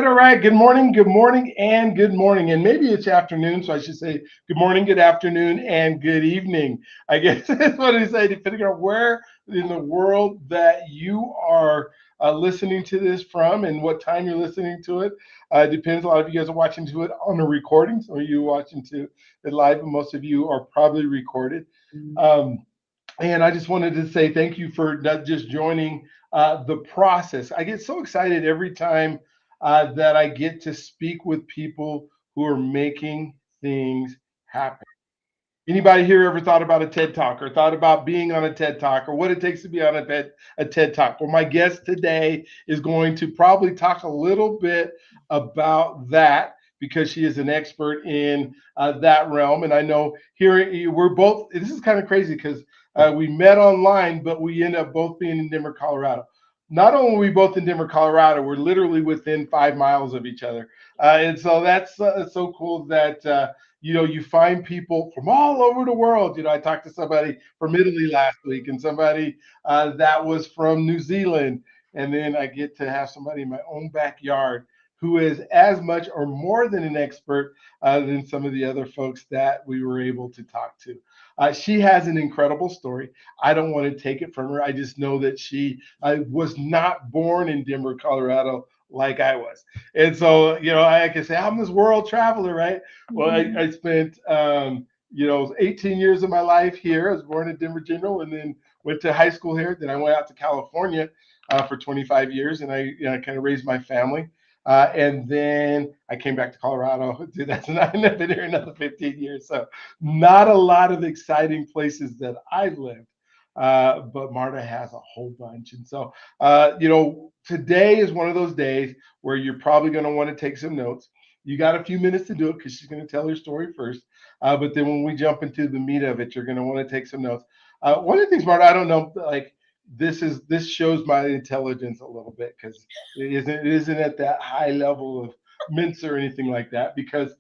all right. Good morning, and good morning. And maybe it's afternoon, so I should say good morning, good afternoon, and good evening. I guess that's what I say, depending on where in the world that you are listening to this from and what time you're listening to it. Depends. A lot of you guys are watching to it on a recording, so you watching to it live, and most of you are probably recorded. Um, and I just wanted to say thank you for not just joining the process. I get so excited every time that I get to speak with people who are making things happen. Anybody here ever thought about a TED Talk or thought about being on a TED Talk or what it takes to be on a TED Talk? Well, my guest today is going to probably talk a little bit about that because she is an expert in that realm. And I know here we're both, this is kind of crazy because we met online, but we end up both being in Denver, Colorado. Not only are we both in Denver, Colorado, we're literally within 5 miles of each other. And so that's so cool that you find people from all over the world. I talked to somebody from Italy last week and somebody that was from New Zealand. And then I get to have somebody in my own backyard who is as much or more than an expert than some of the other folks that we were able to talk to. She has an incredible story. I don't want to take it from her. I just know that she was not born in Denver, Colorado, like I was. And so, I can say I'm this world traveler, right? Well, I spent, 18 years of my life here. I was born in Denver General and then went to high school here. Then I went out to California for 25 years and I kind of raised my family. And then I came back to Colorado in 2009. I've been here another 15 years. So not a lot of exciting places that I've lived. But Marta has a whole bunch. And so, today is one of those days where you're probably going to want to take some notes. You got a few minutes to do it because she's going to tell her story first. But then when we jump into the meat of it, you're going to want to take some notes. One of the things, Marta, I don't know, like this shows my intelligence a little bit because it isn't at that high level of mints or anything like that because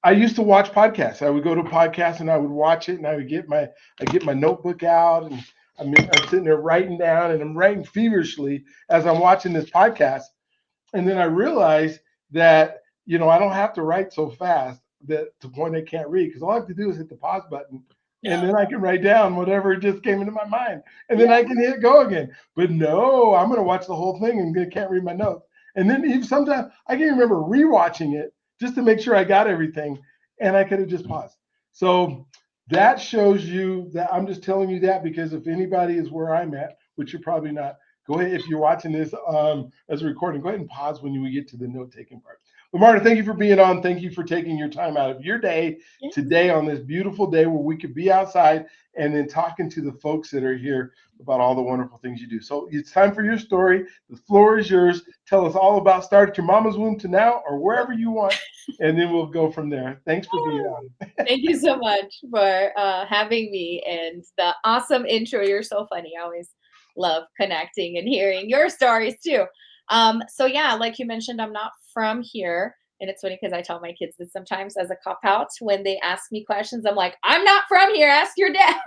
I used to watch podcasts. I would go to podcasts and I would watch it and I get my notebook out and I'm sitting there writing down and I'm writing feverishly as I'm watching this podcast. And then I realized that, I don't have to write so fast that to the point I can't read because all I have to do is hit the pause button and then I can write down whatever just came into my mind and then I can hit go again. But no, I'm going to watch the whole thing and I can't read my notes. And then even sometimes I can remember rewatching it just to make sure I got everything and I could have just paused. So that shows you that I'm just telling you that because if anybody is where I'm at, which you're probably not, go ahead. If you're watching this as a recording, go ahead and pause when we get to the note taking part. But Marta, thank you for being on. Thank you for taking your time out of your day today on this beautiful day where we could be outside and then talking to the folks that are here about all the wonderful things you do. So it's time for your story. The floor is yours. Tell us all about start at your mama's womb to now or wherever you want, and then we'll go from there. Thanks for being on. Thank you so much for having me and the awesome intro. You're so funny. I always love connecting and hearing your stories too. So yeah, like you mentioned, I'm not from here. And it's funny because I tell my kids this sometimes as a cop out when they ask me questions. I'm like, I'm not from here. Ask your dad.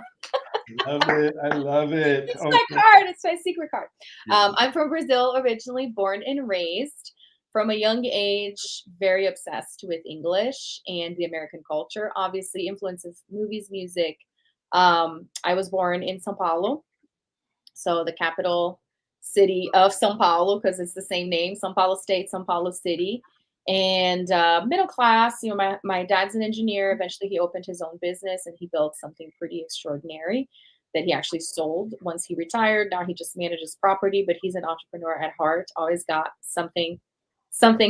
Love it. I love it. It's my card. It's my secret card. I'm from Brazil, originally born and raised. From a young age, very obsessed with English and the American culture. Obviously, influences movies, music. I was born in São Paulo, so the capital city of São Paulo, because it's the same name, São Paulo State, São Paulo City. And middle class, my dad's an engineer. Eventually he opened his own business and he built something pretty extraordinary that he actually sold once he retired. Now he just manages property, but he's an entrepreneur at heart, always got something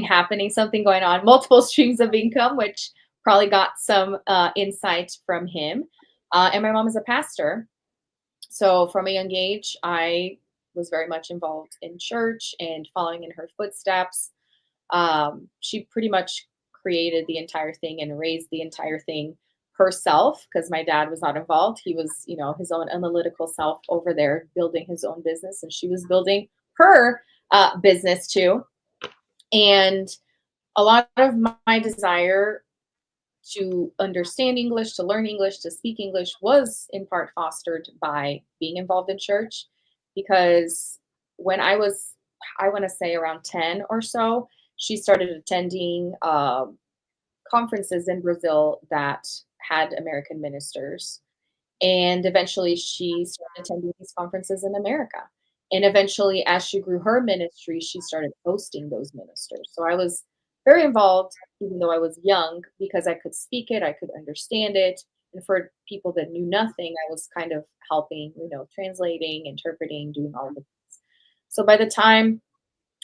happening, something going on, multiple streams of income, which probably got some insight from him. And my mom is a pastor. So from a young age, I was very much involved in church and following in her footsteps. She pretty much created the entire thing and raised the entire thing herself because my dad was not involved. He was, his own analytical self over there building his own business, and she was building her business too. And a lot of my desire to understand English, to learn English, to speak English was in part fostered by being involved in church. Because when I was, I want to say around 10 or so, she started attending conferences in Brazil that had American ministers. And eventually she started attending these conferences in America. And eventually, as she grew her ministry, she started hosting those ministers. So I was very involved, even though I was young, because I could speak it, I could understand it. And for people that knew nothing, I was kind of helping, translating, interpreting, doing all the things. So by the time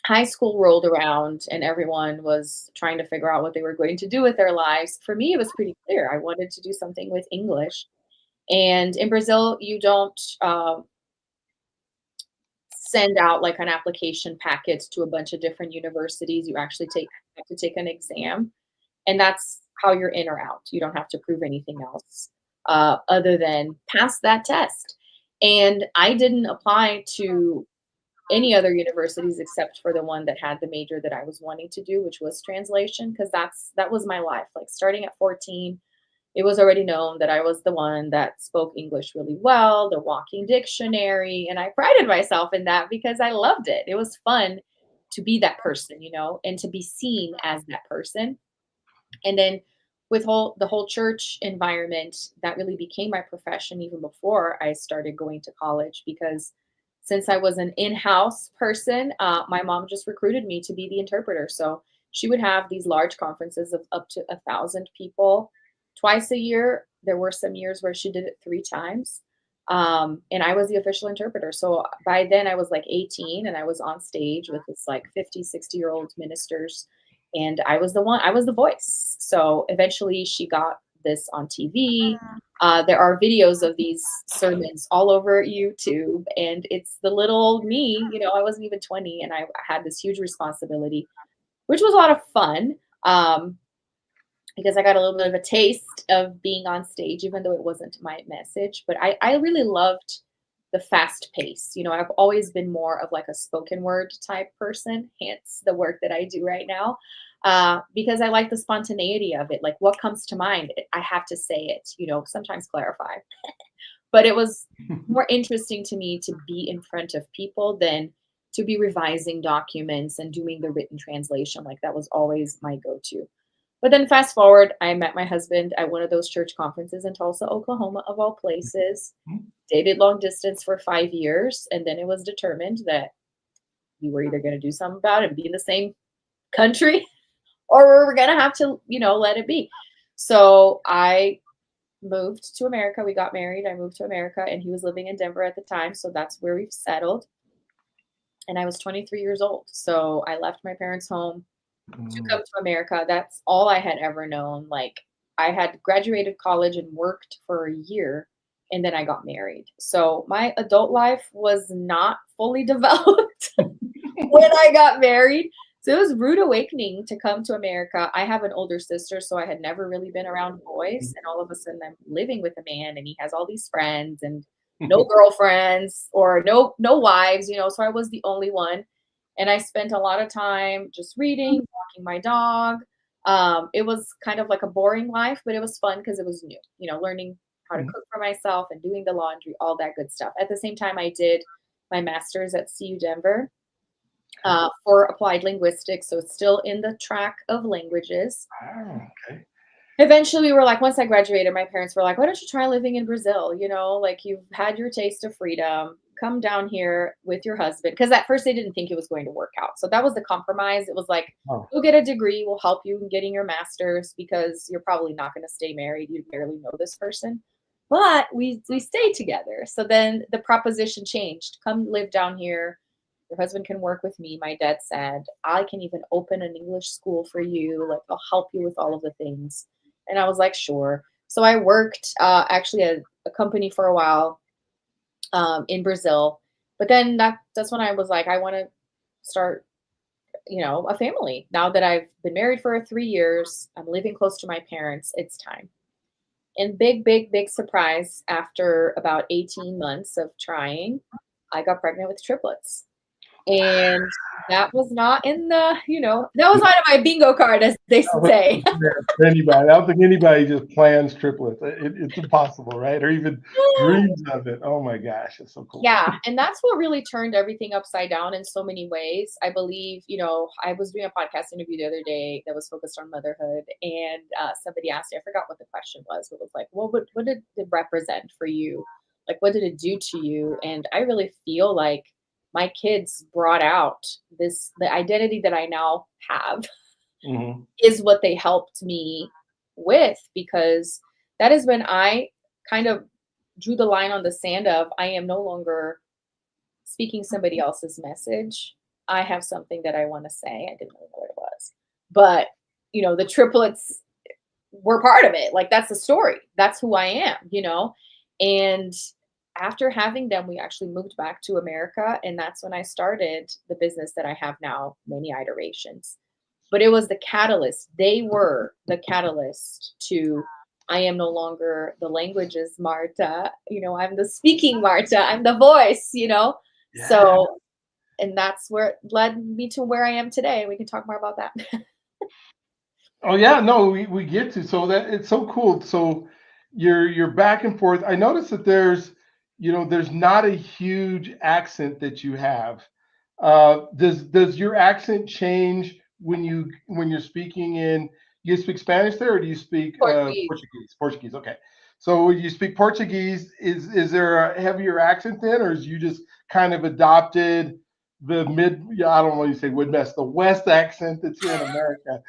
high school rolled around and everyone was trying to figure out what they were going to do with their lives, for me, it was pretty clear. I wanted to do something with English. And in Brazil, you don't send out like an application packet to a bunch of different universities. You actually have to take an exam, and that's how you're in or out. You don't have to prove anything else other than pass that test. And I didn't apply to any other universities except for the one that had the major that I was wanting to do, which was translation, because that was my life. Like starting at 14, it was already known that I was the one that spoke English really well, the walking dictionary, and I prided myself in that because I loved it. It was fun to be that person, and to be seen as that person. And then with the whole church environment, that really became my profession even before I started going to college, because since I was an in-house person, my mom just recruited me to be the interpreter. So she would have these large conferences of up to 1,000 people twice a year. There were some years where she did it 3 times. And I was the official interpreter. So by then I was like 18 and I was on stage with this like 50, 60-year-old ministers. And I was the voice. So eventually she got this on TV. There are videos of these sermons all over YouTube, and it's the little old me. I wasn't even 20, and I had this huge responsibility, which was a lot of fun, because I got a little bit of a taste of being on stage, even though it wasn't my message. But I really loved the fast pace. I've always been more of like a spoken word type person, hence the work that I do right now. Because I like the spontaneity of it. Like what comes to mind, I have to say it, sometimes clarify. But it was more interesting to me to be in front of people than to be revising documents and doing the written translation. Like that was always my go-to. But then fast forward, I met my husband at one of those church conferences in Tulsa, Oklahoma, of all places. Dated long distance for 5 years. And then it was determined that we were either going to do something about it and be in the same country, or we're going to have to, let it be. So I moved to America. We got married. I moved to America, and he was living in Denver at the time. So that's where we've settled. And I was 23 years old. So I left my parents' home to come to America. That's all I had ever known. Like I had graduated college and worked for a year, and then I got married. So my adult life was not fully developed when I got married. So it was rude awakening to come to America. I have an older sister, so I had never really been around boys. And all of a sudden I'm living with a man, and he has all these friends and no girlfriends or no wives, so I was the only one. And I spent a lot of time just reading, walking my dog. It was kind of like a boring life, but it was fun because it was new, learning how to cook for myself and doing the laundry, all that good stuff. At the same time, I did my master's at CU Denver for applied linguistics. So it's still in the track of languages. Okay. Eventually, we were like, once I graduated, my parents were like, why don't you try living in Brazil? Like you've had your taste of freedom. Come down here with your husband. Because at first they didn't think it was going to work out. So that was the compromise. It was like, go get a degree. We'll help you in getting your master's because you're probably not going to stay married. You barely know this person. But we stayed together. So then the proposition changed. Come live down here. Your husband can work with me. My dad said, I can even open an English school for you. Like I'll help you with all of the things. And I was like, sure. So I worked actually at a company for a while in Brazil. But then that's when I was like, I want to start, a family. Now that I've been married for 3 years, I'm living close to my parents, it's time. And big surprise, after about 18 months of trying, I got pregnant with triplets. And that was not in the, that was not in my bingo card, as they say. Anybody, I don't think anybody just plans triplets. It's impossible, right? Or even dreams of it. Oh my gosh, it's so cool. Yeah, and that's what really turned everything upside down in so many ways. I believe, I was doing a podcast interview the other day that was focused on motherhood, and somebody asked me, I forgot what the question was, but it was like, well, what did it represent for you? Like, what did it do to you? And I really feel like my kids brought out the identity that I now have Hmm. is what they helped me with, because that is when I kind of drew the line on the sand of I am no longer speaking somebody else's message. I have something that I want to say. I didn't really know what it was. But, the triplets were part of it. Like, that's the story. That's who I am. And after having them, we actually moved back to America. And that's when I started the business that I have now, many iterations. But it was the catalyst. They were the catalyst to I am no longer the languages Marta. I'm the speaking Marta. I'm the voice. Yeah. So, and that's where it led me to where I am today. We can talk more about that. Oh yeah, no, we get to. So that it's so cool. So you're back and forth. I noticed that there's not a huge accent that you have. Does your accent change when you're speaking in? You speak Spanish there, or do you speak Portuguese. Portuguese? Portuguese, okay. So when you speak Portuguese, is there a heavier accent then, or is you just kind of adopted the mid? Yeah, I don't want to say Midwest, the West accent that's here in America.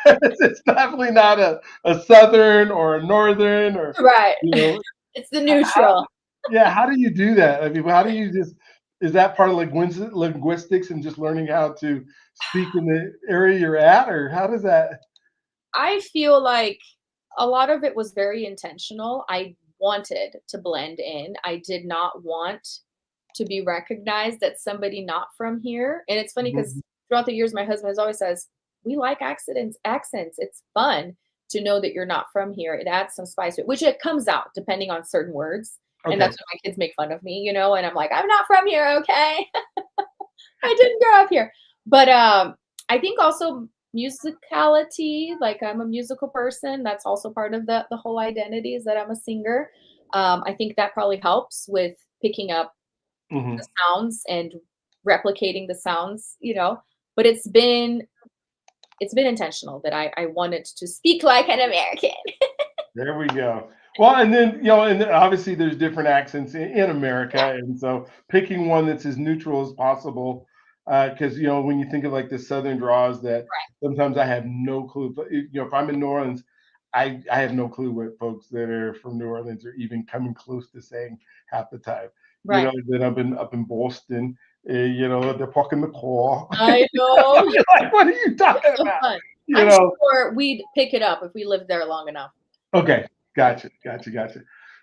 It's definitely not a Southern or a Northern or Right. you know. It's the How, neutral. yeah, how do you do that? I mean, how do you just? Is that part of linguistics and just learning how to speak in the area you're at, or how does that? I feel like a lot of it was very intentional. I wanted to blend in. I did not want to be recognized as somebody not from here. And it's funny because Mhm. throughout the years, my husband has always says, we like accents. It's fun to know that you're not from here. It adds some spice to it, which it comes out depending on certain words. And Okay. that's when my kids make fun of me, and I'm like, I'm not from here, okay? I didn't grow up here. But I think also musicality, like I'm a musical person. That's also part of the whole identity is that I'm a singer. I think that probably helps with picking up the Hmm. sounds and replicating the sounds. But it's been intentional that I wanted to speak like an American. There we go. Well, and then and then obviously there's different accents in America, and so picking one that's as neutral as possible, because when you think of like the Southern draws, that sometimes I have no clue. But if I'm in New Orleans, I have no clue what folks that are from New Orleans are even coming close to saying half the time. Right. Then up in Boston, they're talking the call. I know. You're like, what are you talking It's so about? fun. You I'm know. sure we'd pick it up if we lived there long enough. Okay, gotcha.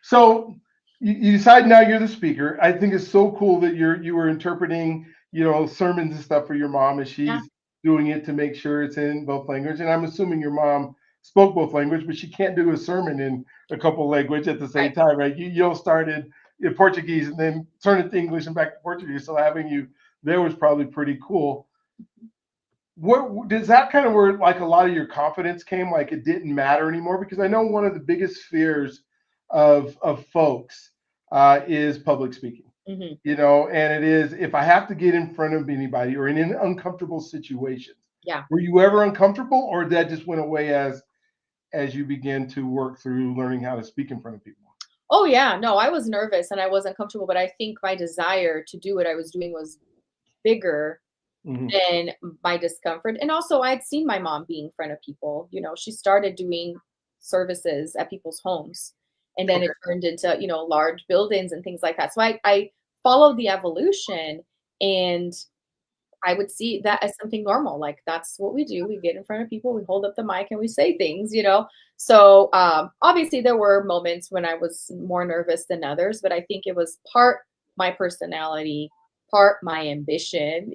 So you decide now you're the speaker. I think it's so cool that you were interpreting, sermons and stuff for your mom as Yeah. she's doing it to make sure it's in both language. And I'm assuming your mom spoke both language, but she can't do a sermon in a couple language at the same Right. time, right? You started in Portuguese and then turn it to English and back to Portuguese. So having you there was probably pretty cool. What does that kind of where like a lot of your confidence came, like it didn't matter anymore? Because I know one of the biggest fears of folks is public speaking. Hmm. And it is if I have to get in front of anybody or in an uncomfortable situations. Yeah. Were you ever uncomfortable, or that just went away as you began to work through learning how to speak in front of people? Oh yeah, no, I was nervous and I wasn't comfortable, but I think my desire to do what I was doing was bigger Hmm. than my discomfort. And also I'd seen my mom be in front of people. She started doing services at people's homes and then it Okay. turned into, large buildings and things like that. So I followed the evolution, and I would see that as something normal. Like that's what we do. We get in front of people, we hold up the mic and we say things. So obviously there were moments when I was more nervous than others, but I think it was part my personality, part my ambition,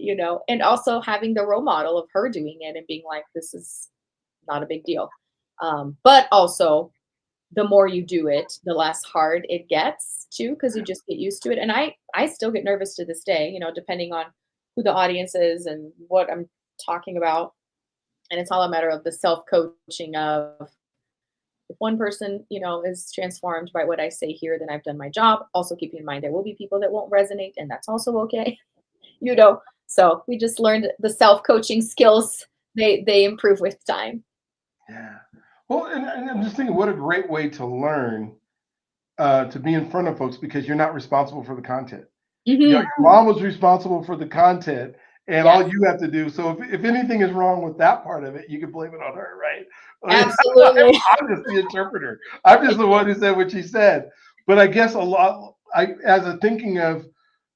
and also having the role model of her doing it and being like, this is not a big deal. But also the more you do it, the less hard it gets too, because you just get used to it. And I still get nervous to this day, depending on who the audience is and what I'm talking about. And it's all a matter of the self-coaching of, if one person, is transformed by what I say here, then I've done my job. Also keeping in mind there will be people that won't resonate, and that's also okay. you know. So we just learned the self-coaching skills. They improve with time. Yeah. Well, and I'm just thinking, what a great way to learn, to be in front of folks, because you're not responsible for the content. Your Hmm. mom was responsible for the content, and Yes, all you have to do. So if anything is wrong with that part of it, you can blame it on her, right? absolutely. I'm just the interpreter. I'm just the one who said what she said. But I guess a lot, as a thinking of,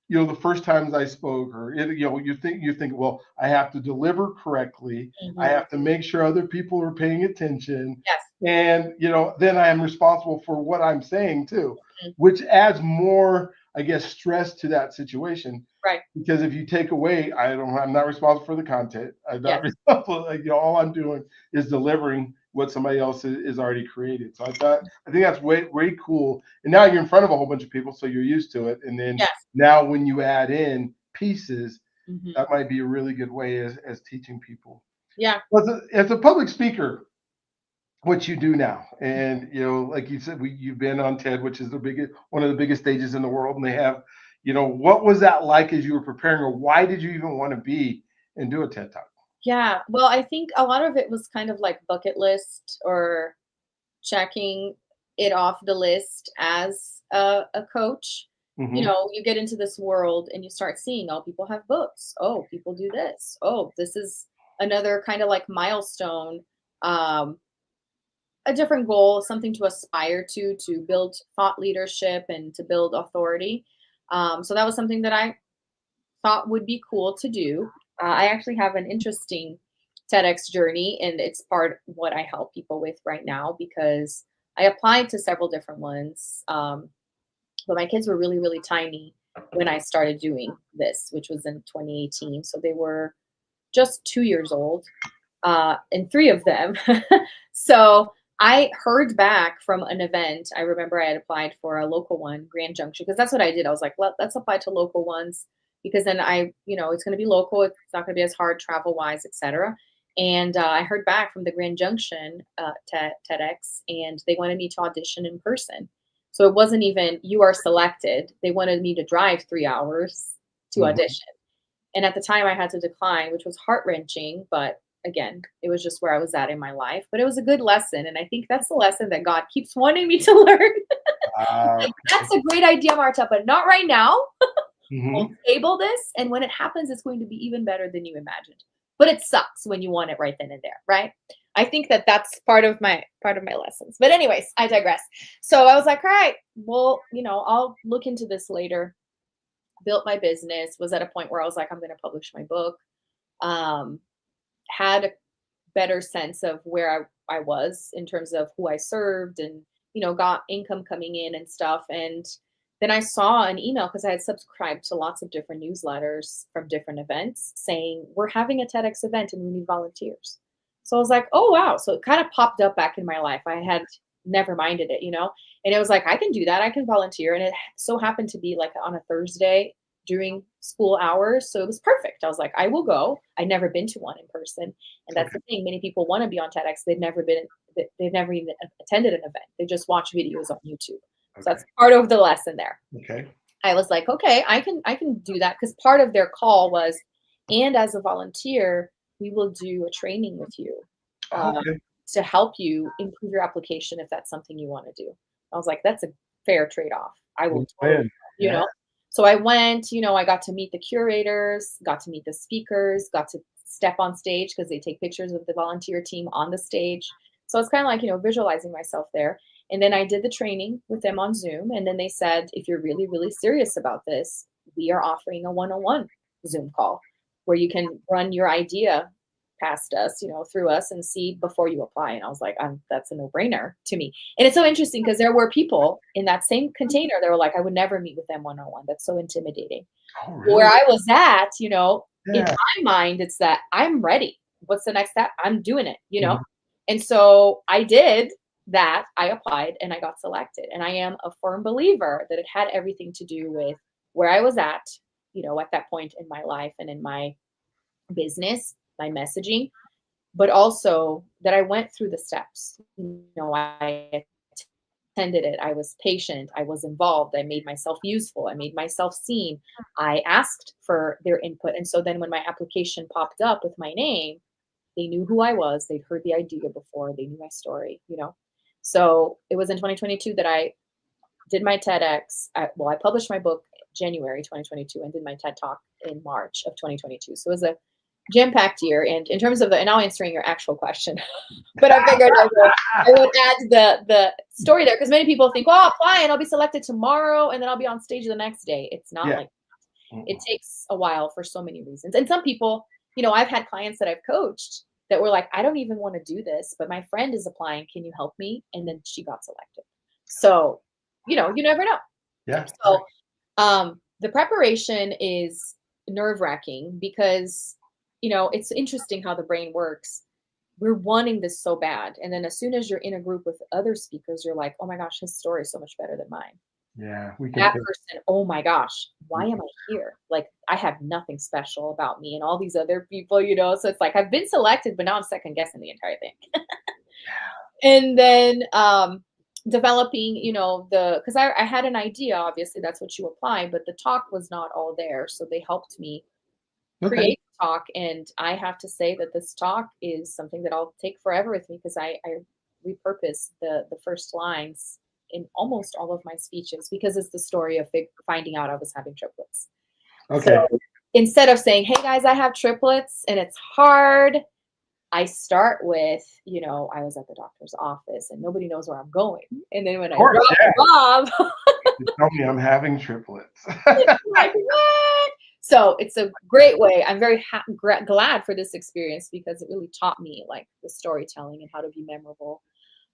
the first times I spoke, or you think, well, I have to deliver correctly. I Hmm. have to make sure other people are paying attention, Yes. and then I am responsible for what I'm saying too, Mhm. which adds more, I guess, stress to that situation. Right. Because if you take away, I'm not responsible for the content. I'm not Yes. responsible. All I'm doing is delivering what somebody else is already created. So I think that's way, way cool. And now you're in front of a whole bunch of people, so you're used to it. And then Yes. now when you add in pieces, Hmm. that might be a really good way as teaching people. Yeah. But as a public speaker, what you do now, and like you said, you've been on TED, which is one of the biggest stages in the world, and they have, what was that like as you were preparing, or why did you even want to be and do a TED talk? Yeah. Well, I think a lot of it was kind of like bucket list, or checking it off the list as a coach. Hmm. You get into this world and you start seeing, oh, people have books. Oh, people do this. Oh, this is another kind of like milestone, um, a different goal, something to aspire to build thought leadership and to build authority. So that was something that I thought would be cool to do. I actually have an interesting TEDx journey, and it's part of what I help people with right now because I applied to several different ones. But my kids were really, really tiny when I started doing this, which was in 2018. So they were just 2 years old, and three of them. So I heard back from an event. I remember I had applied for a local one, Grand Junction, because that's what I did. I was like, well, let's apply to local ones because then it's going to be local. It's not going to be as hard travel wise, etc. And I heard back from the Grand Junction TEDx, and they wanted me to audition in person. So it wasn't even you are selected. They wanted me to drive 3 hours to Hmm. audition. And at the time I had to decline, which was heart-wrenching, but again, it was just where I was at in my life. But it was a good lesson. And I think that's the lesson that God keeps wanting me to learn. Uh, Like, that's a great idea, Marta, but not right now. We'll hmm. table this. And when it happens, it's going to be even better than you imagined. But it sucks when you want it right then and there, right? I think that that's part of my lessons. But anyways, I digress. So I was like, all right, well, I'll look into this later. Built my business, was at a point where I was like, I'm going to publish my book. Um, had a better sense of where I was in terms of who I served, and, got income coming in and stuff. And then I saw an email because I had subscribed to lots of different newsletters from different events saying, we're having a TEDx event and we need volunteers. So I was like, oh, wow. So it kind of popped up back in my life. I had never minded it. And it was like, I can do that. I can volunteer. And it so happened to be like on a Thursday during school hours. So it was perfect. I was like, I will go. I'd never been to one in person. And that's Okay. the thing. Many people want to be on TEDx. They've never even attended an event. They just watch videos on YouTube. So Okay. that's part of the lesson there. Okay. I was like, okay, I can do that, because part of their call was, and as a volunteer, we will do a training with you uh, Okay. to help you improve your application if that's something you want to do. I was like, that's a fair trade-off. I will totally, Win. you Yeah. know. So I went, I got to meet the curators, got to meet the speakers, got to step on stage because they take pictures of the volunteer team on the stage. So it's kind of like, visualizing myself there. And then I did the training with them on Zoom. And then they said, if you're really, really serious about this, we are offering a one-on-one Zoom call where you can run your idea past us, through us, and see before you apply. And I was like, that's a no-brainer to me. And it's so interesting because there were people in that same container that were like, I would never meet with them one-on-one. That's so intimidating. Oh, Where really? I was at, in Yeah. my mind, it's that I'm ready. What's the next step? I'm doing it. Mhm. And so I did that. I applied and I got selected. And I am a firm believer that it had everything to do with where I was at, at that point in my life and in my business, my messaging, but also that I went through the steps. I attended it. I was patient. I was involved. I made myself useful. I made myself seen. I asked for their input. And so then when my application popped up with my name, they knew who I was. They'd heard the idea before. They knew my story. So it was in 2022 that I did my TEDx. I published my book January 2022 and did my TED Talk in March of 2022. So it was a jam-packed year. And in terms of and now answering your actual question, but I figured I would add the story there because many people think, well, I'll apply and I'll be selected tomorrow and then I'll be on stage the next day. It's not like that. It takes a while for so many reasons. And some people, I've had clients that I've coached that were like, I don't even want to do this, but my friend is applying. Can you help me? And then she got selected. So, you never know. Yeah. So the preparation is nerve-wracking because, it's interesting how the brain works. We're wanting this so bad. And then as soon as you're in a group with other speakers, you're like, oh my gosh, his story is so much better than mine. Yeah. That person, oh my gosh, why am I here? Like, I have nothing special about me and all these other people, so it's like, I've been selected, but now I'm second guessing the entire thing. And then, developing, because I had an idea, obviously that's what you apply, but the talk was not all there. So they helped me create the talk. And I have to say that this talk is something that I'll take forever with me because I repurpose the first lines in almost all of my speeches because it's the story of finding out I was having triplets. Okay. So instead of saying, hey guys, I have triplets and it's hard, I start with, I was at the doctor's office and nobody knows where I'm going. And then when I drop the bomb, you tell me I'm having triplets. like, what? So it's a great way. I'm very glad for this experience because it really taught me like the storytelling and how to be memorable.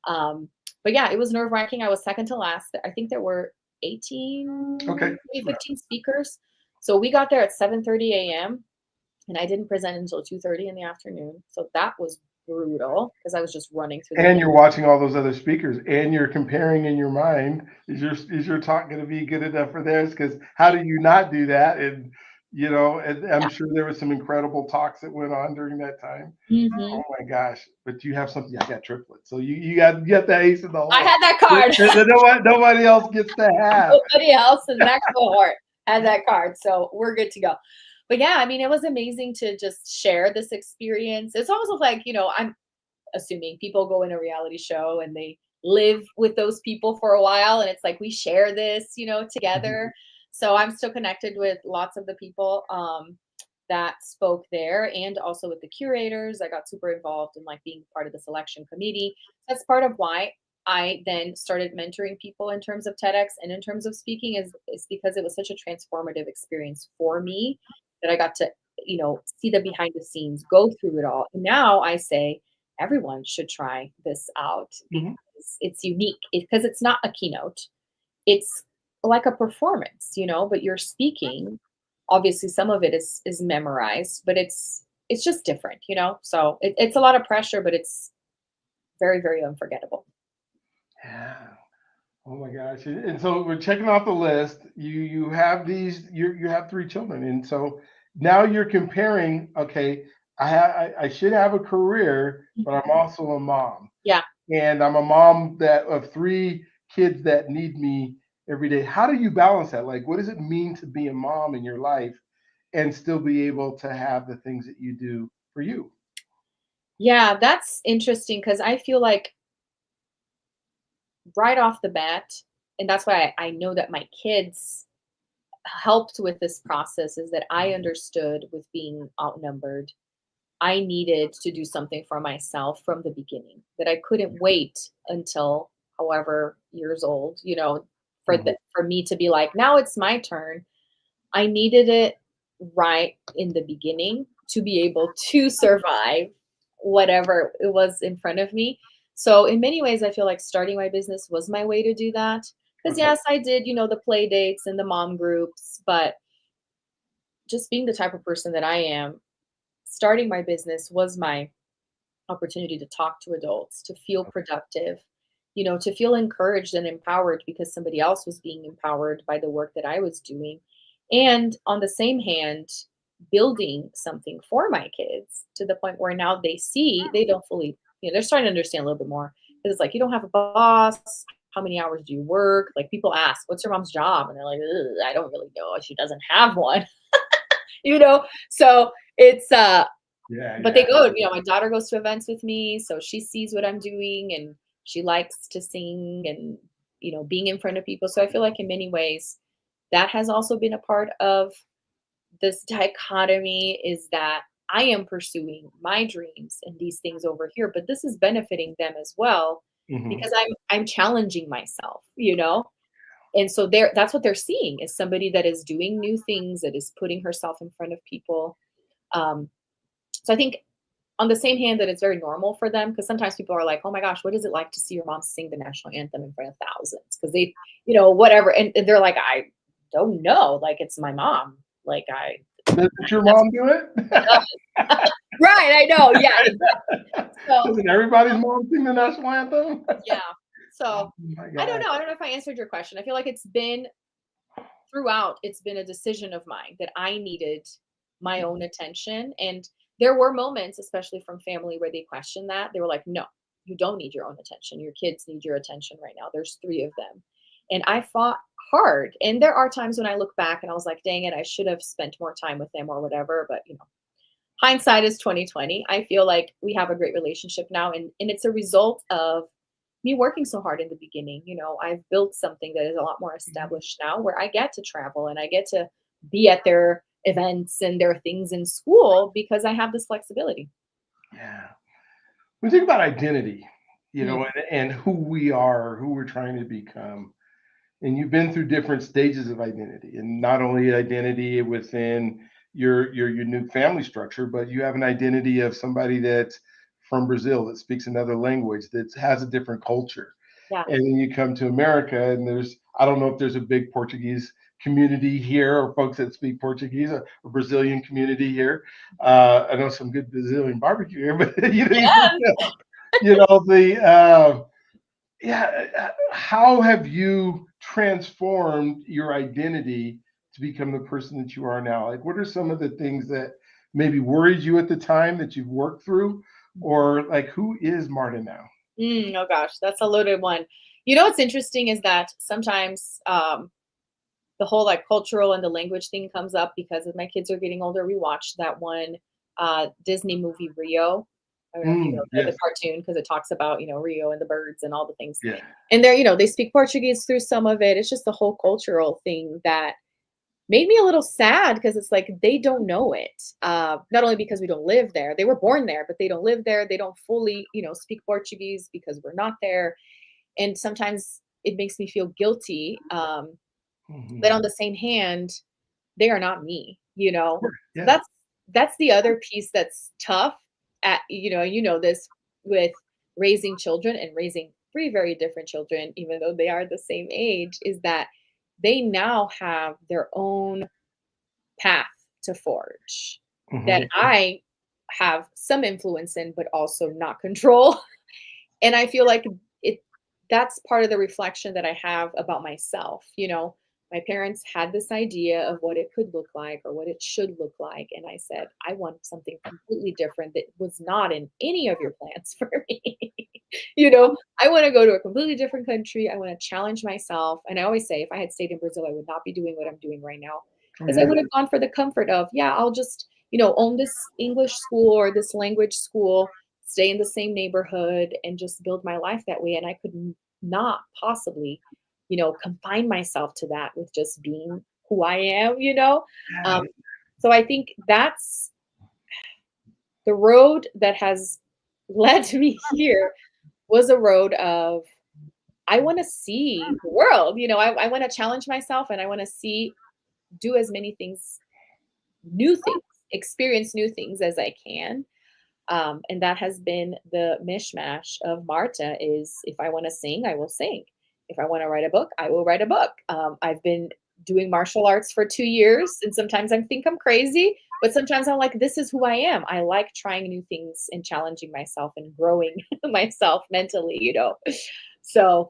But yeah, it was nerve-wracking. I was second to last. I think there were 18, maybe 15 speakers. So we got there at 7:30 a.m. and I didn't present until 2:30 in the afternoon. So that was brutal because I was just running through. And you're watching all those other speakers, and you're comparing in your mind: is your talk going to be good enough for theirs? Because how do you not do that? And and I'm sure there were some incredible talks that went on during that time. Mm-hmm. Oh my gosh! But you have something. I got triplets, so you got that ace in the hole. I had that card. That nobody else gets to have. Nobody else in that cohort had that card, so we're good to go. But yeah, I mean, it was amazing to just share this experience. It's almost like, I'm assuming people go in a reality show and they live with those people for a while. And it's like, we share this, together. So I'm still connected with lots of the people that spoke there and also with the curators. I got super involved in like being part of the selection committee. That's part of why I then started mentoring people in terms of TEDx and in terms of speaking is because it was such a transformative experience for me that I got to, see the behind the scenes, go through it all. And now I say everyone should try this out because it's unique because it's not a keynote. It's like a performance, but you're speaking. Obviously, some of it is memorized, but it's just different, So it's a lot of pressure, but it's very, very unforgettable. Yeah. Oh my gosh. And so we're checking off the list. You have you have 3 children. And so now you're comparing, okay, I should have a career, but I'm also a mom. Yeah. And I'm a mom of 3 kids that need me every day. How do you balance that? Like, what does it mean to be a mom in your life and still be able to have the things that you do for you? Yeah, that's interesting because I feel like right off the bat, and that's why I know that my kids helped with this process, is that I understood with being outnumbered, I needed to do something for myself from the beginning, that I couldn't wait until however years old, for me to be like, now it's my turn. I needed it right in the beginning to be able to survive whatever it was in front of me. So in many ways, I feel like starting my business was my way to do that. Because yes, I did, the play dates and the mom groups, but just being the type of person that I am, starting my business was my opportunity to talk to adults, to feel productive, to feel encouraged and empowered because somebody else was being empowered by the work that I was doing. And on the same hand, building something for my kids to the point where now they don't fully, they're starting to understand a little bit more. Because it's like, you don't have a boss. How many hours do you work? Like people ask, what's your mom's job? And they're like, I don't really know. She doesn't have one, So it's, Yeah, but they yeah. go, my daughter goes to events with me. So she sees what I'm doing and she likes to sing and, being in front of people. So I feel like in many ways that has also been a part of this dichotomy is that I am pursuing my dreams and these things over here, but this is benefiting them as well Hmm. because I'm challenging myself. And so that's what they're seeing is somebody that is doing new things, that is putting herself in front of people. Um, so I think on the same hand that it's very normal for them because sometimes people are like, oh my gosh, what is it like to see your mom sing the national anthem in front of thousands? Because whatever. And they're like, I don't know. Like, it's my mom. Like, Doesn't your that's mom do it? right. I know. Yeah, exactly. So, Doesn't everybody's mom sing the national anthem? yeah. Oh So my I don't God. know. I don't know if I answered your question. I feel like it's been a decision of mine that I needed my own attention. And there were moments, especially from family, where they questioned that. They were like, no, you don't need your own attention. Your kids need your attention right now. There's three of them. And I fought hard. And there are times when I look back and I was like, dang it, I should have spent more time with them or whatever. But hindsight is 2020. I feel like we have a great relationship now. And it's a result of me working so hard in the beginning. I've built something that is a lot more established now where I get to travel and I get to be at their events and their things in school because I have this flexibility. Yeah. When you think about identity, Mm, and who we are, who we're trying to become, and you've been through different stages of identity, and not only identity within your new family structure, but you have an identity of somebody that's from Brazil that speaks another language that has a different culture. yeah. And then you come to America, and I don't know if there's a big Portuguese community here or folks that speak Portuguese, a Brazilian community here. I know some good Brazilian barbecue here, but Yes. the yeah, how have you transformed your identity to become the person that you are now? Like, what are some of the things that maybe worried you at the time that you've worked through, or like, who is Marta now? Oh gosh, that's a loaded one. What's interesting is that sometimes the whole like cultural and the language thing comes up because as my kids are getting older, we watched that one Disney movie Rio. I don't know if you know the Yes, cartoon because it talks about Rio and the birds and all the things. yeah, And they speak Portuguese through some of it. It's just the whole cultural thing that made me a little sad because it's like they don't know it. Not only because we don't live there, they were born there, but they don't live there. They don't fully speak Portuguese because we're not there. And sometimes it makes me feel guilty. But hmm, on the same hand, they are not me. So yeah, that's the other piece that's tough at this with raising children and raising three very different children, even though they are the same age, is that they now have their own path to forge that hmm, I have some influence in, but also not control. And I feel like it that's part of the reflection that I have about myself. My parents had this idea of what it could look like or what it should look like. And I said, I want something completely different that was not in any of your plans for me. I want to go to a completely different country. I want to challenge myself. And I always say, if I had stayed in Brazil, I would not be doing what I'm doing right now. oh Because I yeah, would have gone for the comfort of, yeah, I'll just, own this English school or this language school, stay in the same neighborhood and just build my life that way. And I could not possibly, confine myself to that with just being who I am. Um, yeah, so I think that's the road that has led me here was a road of I want to see the world. I want to challenge myself and I want to do as many things, new things, experience new things as I can. And that has been the mishmash of Marta is if I want to sing, I will sing. If I want to write a book, I will write a book. I've been doing martial arts for 2 years, and sometimes I think I'm crazy, but sometimes I'm like, this is who I am. I like trying new things and challenging myself and growing myself mentally. So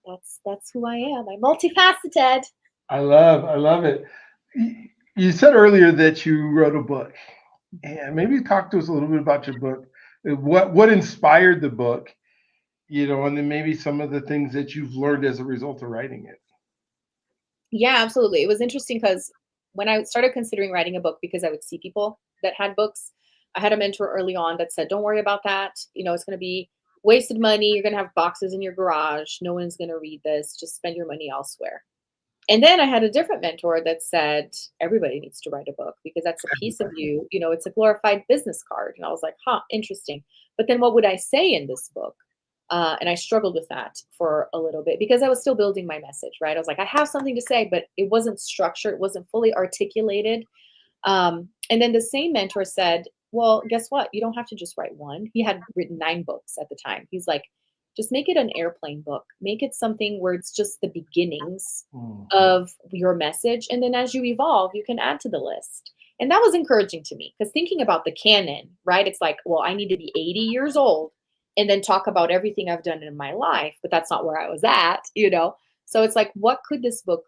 that's who I am. I'm multifaceted. I love it. You said earlier that you wrote a book, and maybe talk to us a little bit about your book. What inspired the book, and then maybe some of the things that you've learned as a result of writing it. Yeah, absolutely. It was interesting because when I started considering writing a book, because I would see people that had books, I had a mentor early on that said, "Don't worry about that. It's going to be wasted money. You're going to have boxes in your garage. No one's going to read this. Just spend your money elsewhere." And then I had a different mentor that said, "Everybody needs to write a book because that's a piece of you. It's a glorified business card." And I was like, "Huh, interesting." But then what would I say in this book? And I struggled with that for a little bit because I was still building my message, right? I was like, I have something to say, but it wasn't structured, it wasn't fully articulated. And then the same mentor said, "Well, guess what? You don't have to just write one." He had written 9 books at the time. He's like, "Just make it an airplane book. Make it something where it's just the beginnings Mm. of your message. And then as you evolve, you can add to the list." And that was encouraging to me because thinking about the canon, right? It's like, well, I need to be 80 years old and then talk about everything I've done in my life, but that's not where I was at. So it's like, what could this book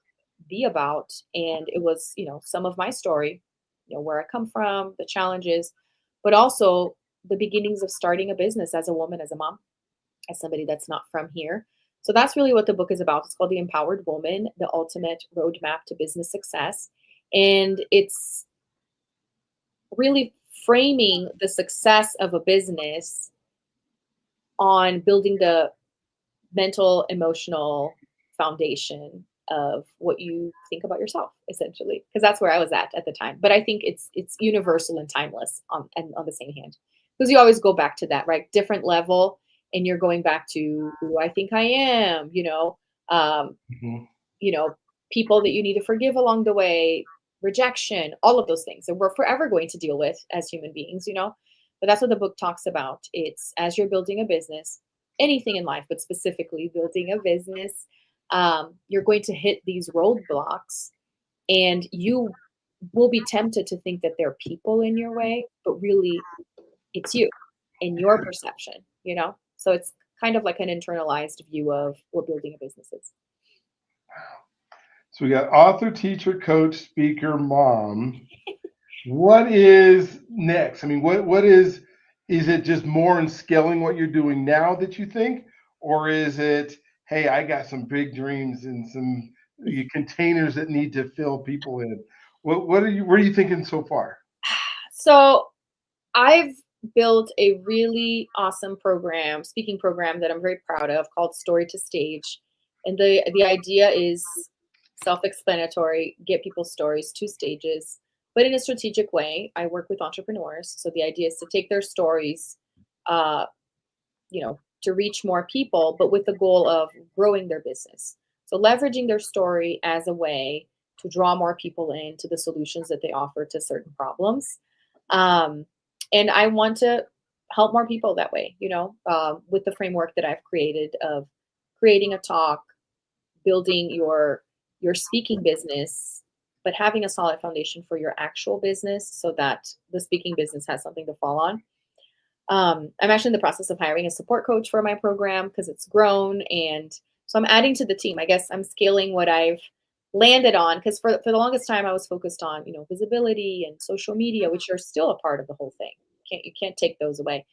be about? And it was, some of my story, where I come from, the challenges, but also the beginnings of starting a business as a woman, as a mom, as somebody that's not from here. So that's really what the book is about. It's called The Empowered Woman, The Ultimate Roadmap to Business Success. And it's really framing the success of a business on building the mental, emotional foundation of what you think about yourself, essentially, because that's where I was at the time. But I think it's universal and timeless on the same hand, because you always go back to that, right? Different level, and you're going back to who I think I am. Mhm. You know, people that you need to forgive along the way, rejection, all of those things that we're forever going to deal with as human beings. But that's what the book talks about. It's as you're building a business, anything in life, but specifically building a business, you're going to hit these roadblocks and you will be tempted to think that there are people in your way, but really it's you and your perception. So it's kind of like an internalized view of what building a business is. So we got author, teacher, coach, speaker, mom. What is next? I mean, what is it just more in scaling what you're doing now that you think? Or is it, hey, I got some big dreams and some containers that need to fill people in? What are you thinking so far? So I've built a really awesome program, speaking program that I'm very proud of called Story to Stage. And the idea is self-explanatory, get people's stories to stages, but in a strategic way. I work with entrepreneurs. So the idea is to take their stories, uh, to reach more people, but with the goal of growing their business. So leveraging their story as a way to draw more people into the solutions that they offer to certain problems. Um, and I want to help more people that way, with the framework that I've created of creating a talk, building your speaking business, but having a solid foundation for your actual business so that the speaking business has something to fall on. I'm actually in the process of hiring a support coach for my program because it's grown. And so I'm adding to the team. I guess I'm scaling what I've landed on because for the longest time I was focused on, visibility and social media, which are still a part of the whole thing. You can't take those away.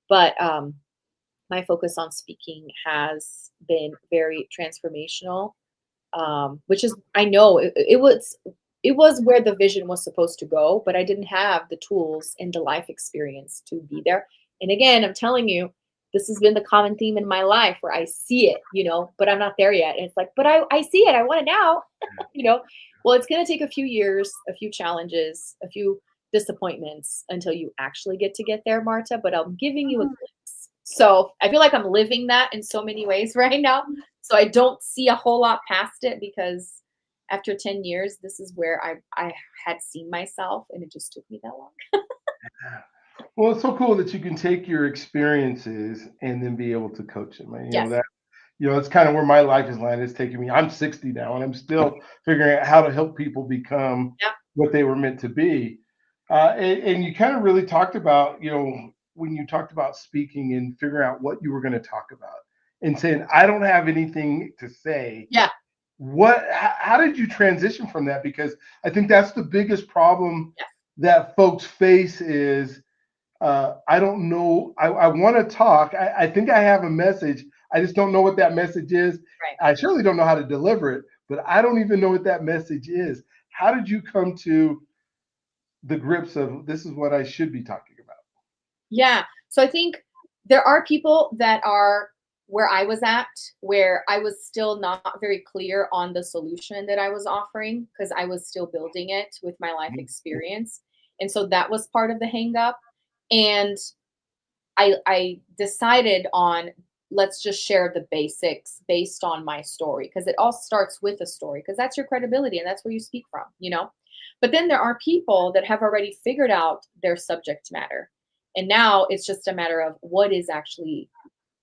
But my focus on speaking has been very transformational, which is, I know it was where the vision was supposed to go, but I didn't have the tools and the life experience to be there. And again, I'm telling you, this has been the common theme in my life where I see it, but I'm not there yet. And it's like, but I see it. I want it now, you know. Well, it's going to take a few years, a few challenges, a few disappointments until you actually get there, Marta. But I'm giving you a glimpse. So I feel like I'm living that in so many ways right now. So I don't see a whole lot past it because after 10 years, this is where I had seen myself, and it just took me that long. Well, it's so cool that you can take your experiences and then be able to coach them. And Yes. it's kind of where my life has landed. It's taking me. I'm 60 now, and I'm still figuring out how to help people become Yeah. what they were meant to be. And you kind of really talked about, when you talked about speaking and figuring out what you were going to talk about, and saying, I don't have anything to say. Yeah. how did you transition from that? Because I think that's the biggest problem Yeah. that folks face is, I don't know. I want to talk. I think I have a message. I just don't know what that message is. Right. I surely don't know how to deliver it, but I don't even know what that message is. How did you come to the grips of this is what I should be talking about? Yeah. So I think there are people that are where I was at, where I was still not very clear on the solution that I was offering because I was still building it with my life experience. And so that was part of the hang up. And I decided on let's just share the basics based on my story because it all starts with a story because that's your credibility and that's where you speak from, you know. But then there are people that have already figured out their subject matter. And now it's just a matter of what is actually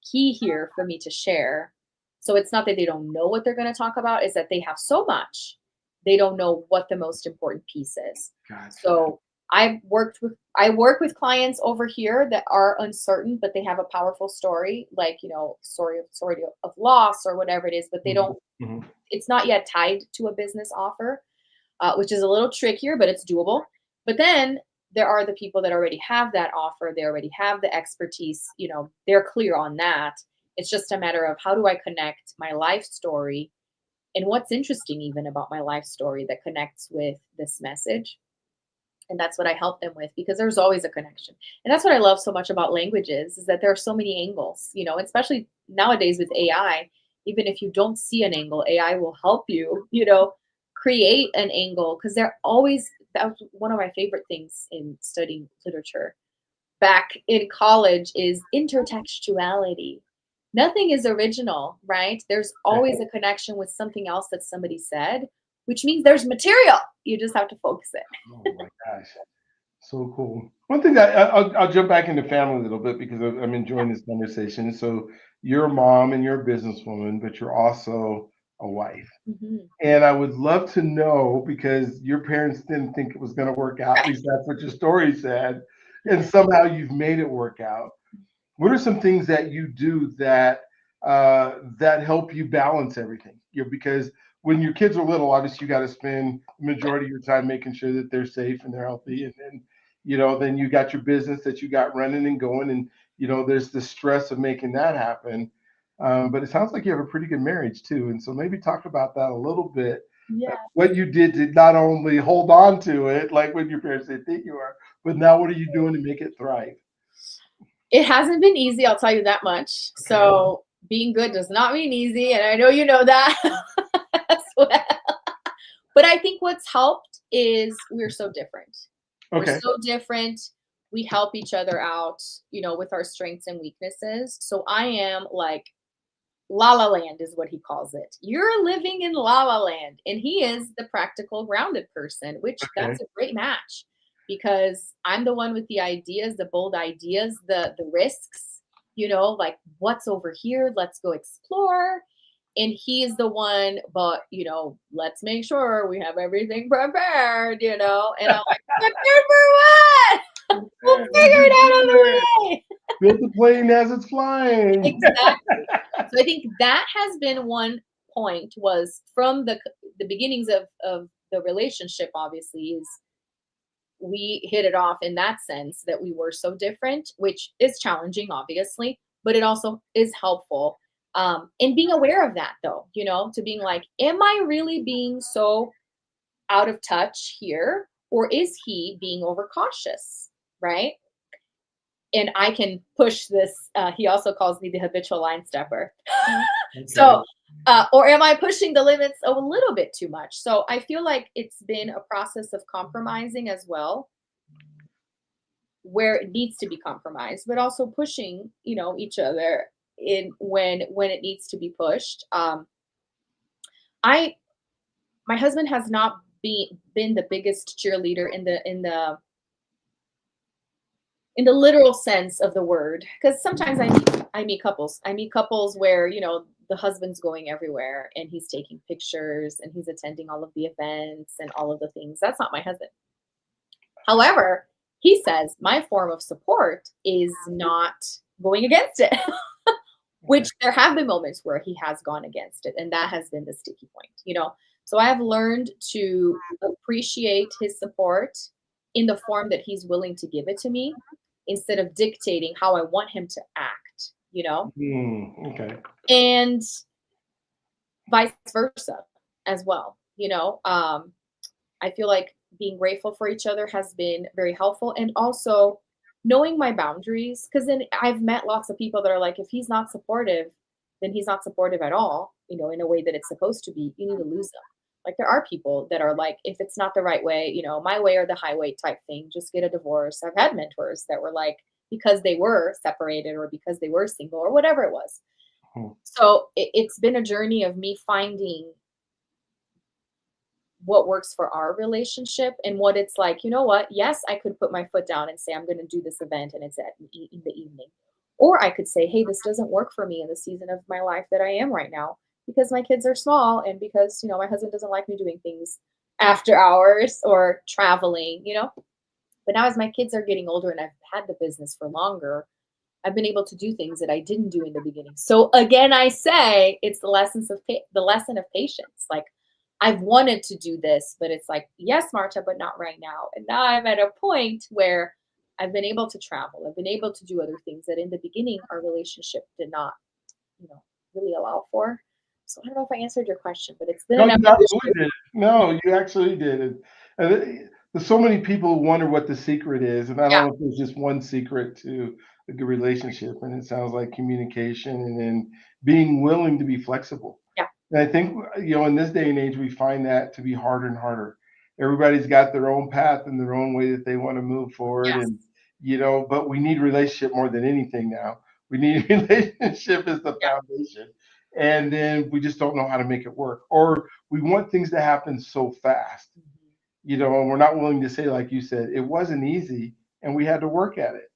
key here for me to share. So it's not that they don't know what they're going to talk about, is that they have so much, they don't know what the most important piece is. Gotcha. So I work with clients over here that are uncertain, but they have a powerful story, like, you know, story of loss or whatever it is, but they don't, Mhm. it's not yet tied to a business offer, which is a little trickier, but it's doable. But then there are the people that already have that offer. They already have the expertise, you know, they're clear on that. It's just a matter of how do I connect my life story and what's interesting even about my life story that connects with this message. And that's what I help them with because there's always a connection. And that's what I love so much about languages is that there are so many angles, you know, especially nowadays with AI. Even if you don't see an angle, AI will help you, you know, create an angle because they're always, that was one of my favorite things in studying literature back in college is intertextuality. Nothing is original, right? There's always a connection with something else that somebody said, which means there's material. You just have to focus it. Oh my gosh. So cool. One thing I'll jump back into family a little bit because I'm enjoying this conversation. So you're a mom and you're a businesswoman, but you're also a wife. Mhm. And I would love to know because your parents didn't think it was going to work out. At least that's what your story said. And somehow you've made it work out. What are some things that you do that help you balance everything? You know, because when your kids are little, obviously you got to spend the majority of your time making sure that they're safe and they're healthy, and then then you got your business that you got running and going, and there's the stress of making that happen. But it sounds like you have a pretty good marriage too, and so maybe talk about that a little bit. Yeah. What you did to not only hold on to it, like when your parents didn't think you are, but now what are you doing to make it thrive? It hasn't been easy, I'll tell you that much. Okay. So being good does not mean easy, and I know you know that as well. But I think what's helped is we're so different. We're Okay. so different. We help each other out, you know, with our strengths and weaknesses. So I am like La La Land is what he calls it. You're living in La La Land, and he is the practical, grounded person, which Okay. that's a great match because I'm the one with the ideas, the bold ideas, the risks. You know, like what's over here? Let's go explore. And he's the one, but you know, let's make sure we have everything prepared. You know, and I'm like, prepared for what? We'll figure it out on the way. Build the plane as it's flying. Exactly. So I think that has been one point was from the beginnings of the relationship obviously is we hit it off in that sense that we were so different, which is challenging obviously, but it also is helpful. And being aware of that though, you know, to being like, am I really being so out of touch here? Or is he being overcautious? Right. And I can push this. He also calls me the habitual line stepper. Okay. So, or am I pushing the limits a little bit too much? So I feel like it's been a process of compromising as well, where it needs to be compromised, but also pushing, you know, each other in when it needs to be pushed. I My husband has not been the biggest cheerleader in the literal sense of the word because sometimes I meet couples where you know the husband's going everywhere and he's taking pictures and he's attending all of the events and all of the things. That's not my husband. However, he says my form of support is not going against it. which there have been moments where he has gone against it, and that has been the sticky point. So I have learned to appreciate his support in the form that he's willing to give it to me instead of dictating how I want him to act. Okay. And vice versa as well. I feel like being grateful for each other has been very helpful, and also knowing my boundaries, because then I've met lots of people that are like, if he's not supportive, then he's not supportive at all, in a way that it's supposed to be. You need to lose them. Like, there are people that are like, if it's not the right way, my way or the highway type thing, just get a divorce. I've had mentors that were like, because they were separated or because they were single or whatever it was. Hmm. So it's been a journey of me finding what works for our relationship and what it's like. You know what? Yes, I could put my foot down and say, I'm going to do this event and it's in the evening. Or I could say, hey, this doesn't work for me in the season of my life that I am right now because my kids are small and because, my husband doesn't like me doing things after hours or traveling. But now as my kids are getting older and I've had the business for longer, I've been able to do things that I didn't do in the beginning. So again, I say it's the lesson of patience. Like, I've wanted to do this, but it's like, yes, Marta, but not right now. And now I'm at a point where I've been able to travel. I've been able to do other things that in the beginning our relationship did not, really allow for. So I don't know if I answered your question, but it's been No, an you evolution. absolutely did. No, you actually did. There's so many people who wonder what the secret is, and I Yeah, don't know if there's just one secret to a good relationship. And it sounds like communication and then being willing to be flexible. yeah, And I think, in this day and age, we find that to be harder and harder. Everybody's got their own path and their own way that they want to move forward. yes, But we need relationship more than anything now. We need relationship as the yeah, foundation. And then we just don't know how to make it work. Or we want things to happen so fast, mhm, and we're not willing to say, like you said, it wasn't easy and we had to work at it.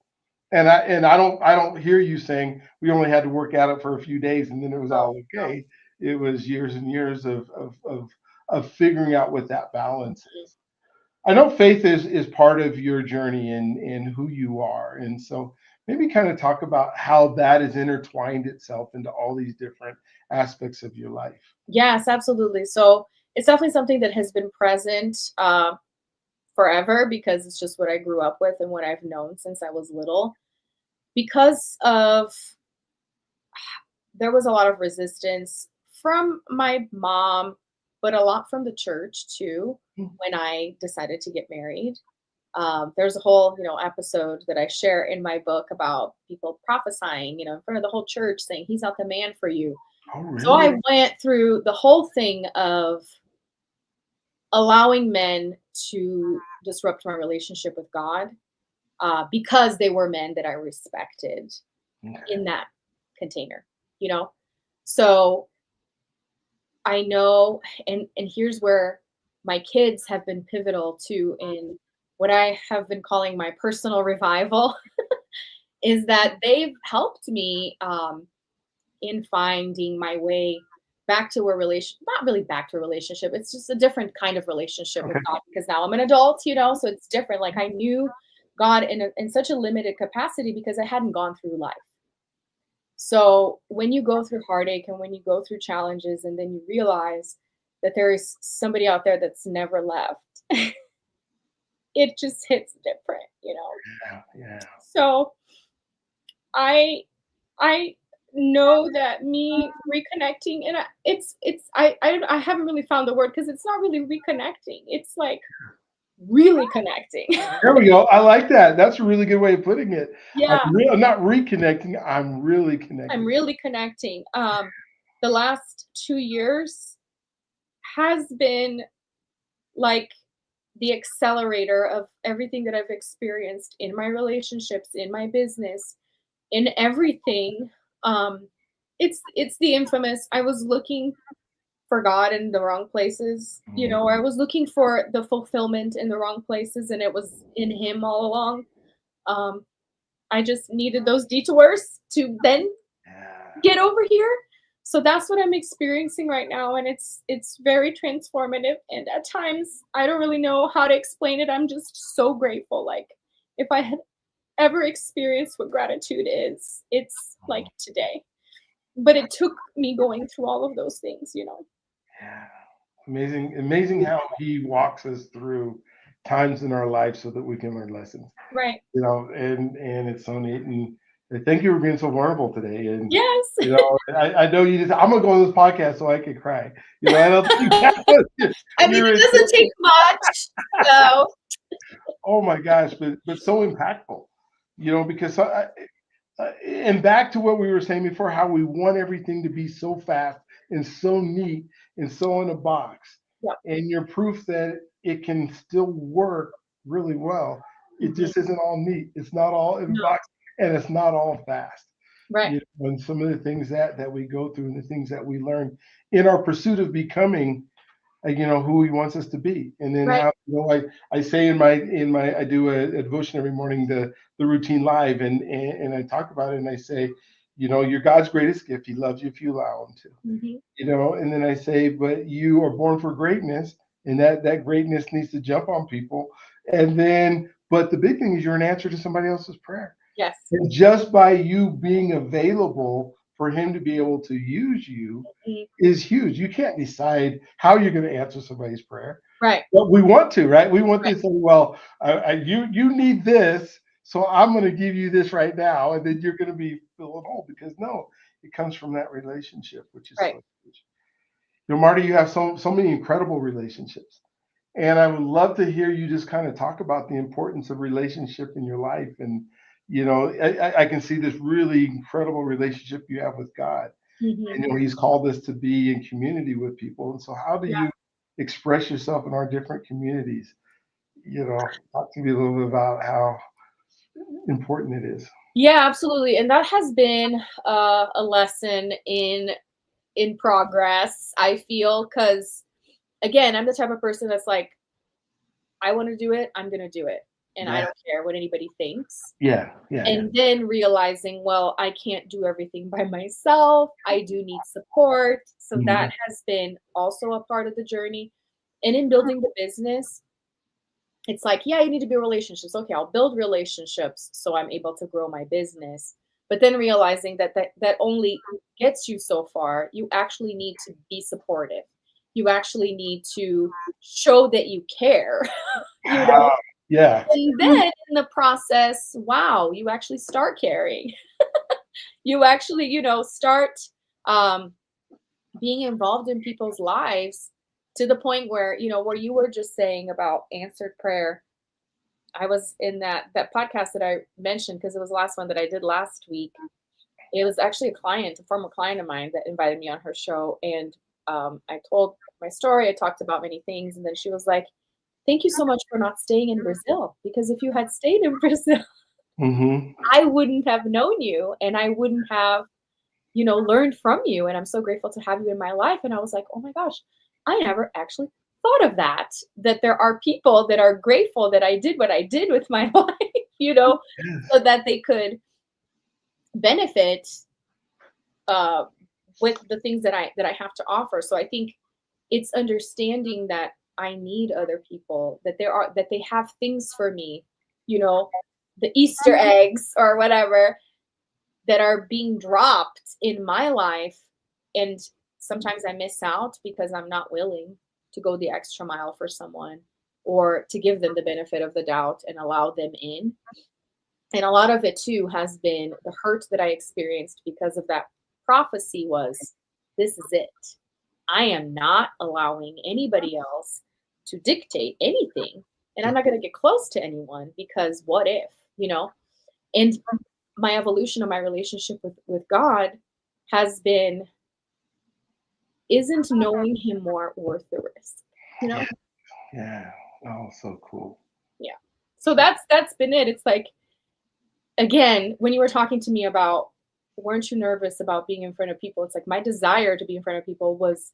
And I don't hear you saying we only had to work at it for a few days and then it was oh, all no, okay. It was years and years of figuring out what that balance mhm. is. I know faith is part of your journey in who you are. And so maybe kind of talk about how that has intertwined itself into all these different aspects of your life. Yes, absolutely. So it's definitely something that has been present forever because it's just what I grew up with and what I've known since I was little. Because of There was a lot of resistance from my mom, but a lot from the church too when I decided to get married. There's a whole, episode that I share in my book about people prophesying, in front of the whole church saying he's not the man for you. Oh, So really? I went through the whole thing of allowing men to disrupt my relationship with God because they were men that I respected Okay. in that container, you know? So I know, and here's where my kids have been pivotal too in what I have been calling my personal revival is that they've helped me in finding my way back to a relation, not really back to a relationship. It's just a different kind of relationship with Okay. God because now I'm an adult, so it's different. Like I knew God in such a limited capacity because I hadn't gone through life. So when you go through heartache and when you go through challenges and then you realize that there is somebody out there that's never left, it just hits different. Yeah. Yeah. So I I know that me reconnecting and I haven't really found the word because it's not really reconnecting. It's like really connecting. There we go. I like that. That's a really good way of putting it. Yeah, I'm not reconnecting. I'm really I'm connecting. really connecting. The last 2 years has been like the accelerator of everything that I've experienced in my relationships, in my business, in everything. Um, it's the infamous. I was looking for God in the wrong places, or I Mhm. was looking for the fulfillment in the wrong places, and it was in Him all along. Um, I just needed those detours to then Yeah. get over here. So that's what I'm experiencing right now, and it's very transformative. And at times, I don't really know how to explain it. I'm just so grateful. Like if I had ever experienced what gratitude is, it's like today. but it took me going through all of those things, you know. Yeah. Amazing how he walks us through times in our life so that we can learn lessons. Right. And it's so neat. And thank you for being so vulnerable today. And Yes. I know you just. I'm gonna go on this podcast so I can cry. I don't think that was I mean, it doesn't take much. So oh my gosh, but so impactful. Because and back to what we were saying before, how we want everything to be so fast and so neat and so in a box. yeah. And you're proof that it can still work really well. It just isn't all neat. It's not all in a No. box, and it's not all fast. Right. And some of the things that we go through and the things that we learn in our pursuit of becoming who he wants us to be. And then Right. how I say in my I do a devotion every morning, the routine live, and I talk about it, and I say, you're God's greatest gift. He loves you if you allow him to. And then I say, but you are born for greatness, and that greatness needs to jump on people. And then, but the big thing is you're an answer to somebody else's prayer. Yes. And just by you being available for him to be able to use you is huge. You can't decide how you're going to answer somebody's prayer. Right. But we want to, right? We want to say, well, you need this, so I'm going to give you this right now, and then you're going to be feeling whole, because no, it comes from that relationship, which is so huge. Marta, you have so many incredible relationships. And I would love to hear you just kind of talk about the importance of relationship in your life. And, I can see this really incredible relationship you have with God. And, he's called us to be in community with people. And so how do you express yourself in our different communities? Talk to me a little bit about how important it is. Yeah, absolutely. And that has been a lesson in progress, I feel, because again, I'm the type of person that's like, I want to do it, I'm going to do it. And I don't care what anybody thinks. And then realizing, well, I can't do everything by myself. I do need support. So that has been also a part of the journey. And in building the business, it's like, yeah, you need to build relationships. Okay, I'll build relationships so I'm able to grow my business. But then realizing that only gets you so far. You actually need to be supportive. You actually need to show that you care. Yeah. And then in the process, wow, you actually start caring. You actually, start being involved in people's lives to the point where, where you were just saying about answered prayer. I was in that podcast that I mentioned, because it was the last one that I did last week. It was actually a former client of mine that invited me on her show. And I told my story. I talked about many things. And then she was like, thank you so much for not staying in Brazil, because if you had stayed in Brazil, I wouldn't have known you, and I wouldn't have, learned from you. And I'm so grateful to have you in my life. And I was like, oh my gosh, I never actually thought of that there are people that are grateful that I did what I did with my life, so that they could benefit with the things that I have to offer. So I think it's understanding that I need other people, that they have things for me, the Easter eggs or whatever that are being dropped in my life. And sometimes I miss out because I'm not willing to go the extra mile for someone, or to give them the benefit of the doubt and allow them in. And a lot of it too has been the hurt that I experienced because of that prophecy was, this is it. I am not allowing anybody else to dictate anything. And I'm not going to get close to anyone, because what if, And my evolution of my relationship with God has been, isn't knowing him more worth the risk, Yeah. Oh, so cool. Yeah. So that's been it. It's like, again, when you were talking to me about, weren't you nervous about being in front of people? It's like my desire to be in front of people was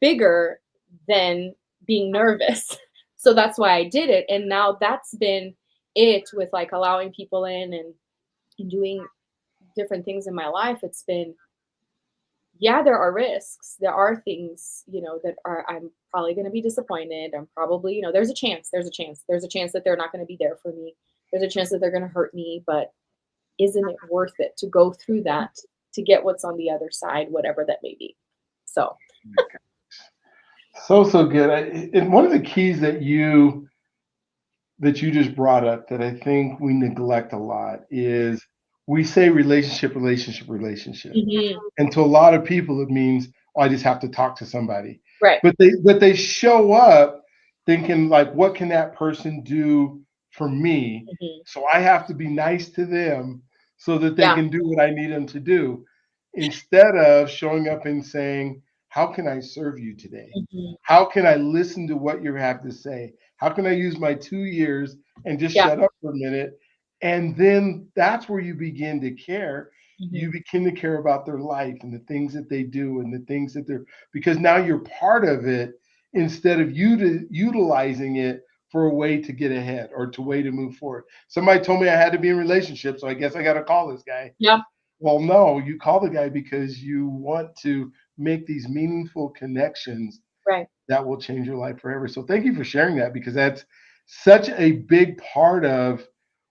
bigger than being nervous. So that's why I did it. And now that's been it, with like allowing people in and doing different things in my life. It's been, yeah, there are risks. There are things, that I'm probably going to be disappointed. I'm probably, there's a chance that they're not going to be there for me. There's a chance that they're going to hurt me, but isn't it worth it to go through that to get what's on the other side, whatever that may be. So So good. And one of the keys that you just brought up that I think we neglect a lot is we say relationship, relationship, relationship. mhm, And to a lot of people, it means, oh, I just have to talk to somebody. right. But they show up thinking like, what can that person do for me? Mhm. So I have to be nice to them so that they Yeah. can do what I need them to do, instead of showing up and saying, how can I serve you today? Mhm. How can I listen to what you have to say? How can I use my 2 years and just Yeah. shut up for a minute? And then that's where you begin to care. Mhm. You begin to care about their life and the things that they do and the things that they're, because now you're part of it, instead of utilizing it for a way to get ahead or to way to move forward. Somebody told me I had to be in a relationship, so I guess I got to call this guy. Yeah. Well, no, you call the guy because you want to make these meaningful connections Right. that will change your life forever. So thank you for sharing that, because that's such a big part of